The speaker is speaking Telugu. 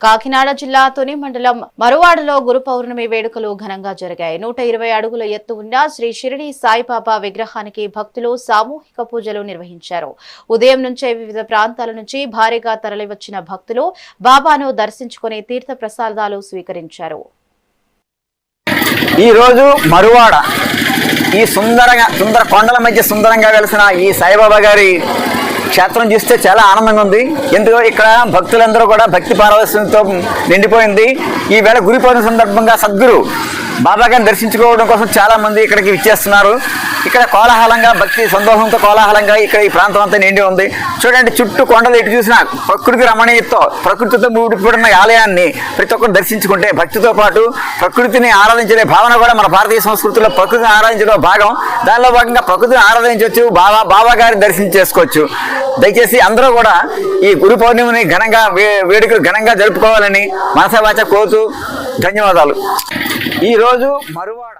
కాకినాడ జిల్లా తుని మండలం మరువాడలో గురు పౌర్ణమి వేడుకలు ఘనంగా జరిగాయి. 120 అడుగుల ఎత్తు ఉన్న శ్రీ షిరిడి సాయిబాబా విగ్రహానికి భక్తులు సామూహిక పూజలు నిర్వహించారు. ఉదయం నుంచే వివిధ ప్రాంతాల నుంచి భారీగా తరలివచ్చిన భక్తులు బాబాను దర్శించుకుని తీర్థ ప్రసాదాలు స్వీకరించారు. ఈ రోజు మరువాడ ఈ సుందర కొండల మధ్య సుందరంగా వెలిసిన ఈ సాయిబాబా గారి క్షేత్రం చూస్తే చాలా ఆనందంగా ఉంది. ఎందుకో ఇక్కడ భక్తులందరూ కూడా భక్తి పారవశ్యంతో నిండిపోయింది. ఈ వేళ గురు పౌర్ణమి సందర్భంగా సద్గురు బాబా గారిని దర్శించుకోవడం కోసం చాలా మంది ఇక్కడికి విచ్చేస్తున్నారు. ఇక్కడ కోలాహలంగా భక్తి సంతోషంతో కోలాహలంగా ఇక్కడ ఈ ప్రాంతం అంతా నిండి ఉంది. చూడండి, చుట్టూ కొండలు ఎటు చూసినా ప్రకృతి రమణీయతో ప్రకృతితో ముడిపడిన ఆలయాన్ని ప్రతి ఒక్కరు దర్శించుకుంటే భక్తితో పాటు ప్రకృతిని ఆరాధించే భావన కూడా మన భారతీయ సంస్కృతిలో ప్రకృతిని ఆరాధించడం భాగం. దానిలో భాగంగా ప్రకృతిని ఆరాధించవచ్చు, బాబా గారిని దర్శనం చేసుకోవచ్చు. దయచేసి అందరూ కూడా ఈ గురు పౌర్ణమిని ఘనంగా వేడుకలు ఘనంగా జరుపుకోవాలని మనసా వాచ కోరుతూ ధన్యవాదాలు. ఈరోజు మరువాడ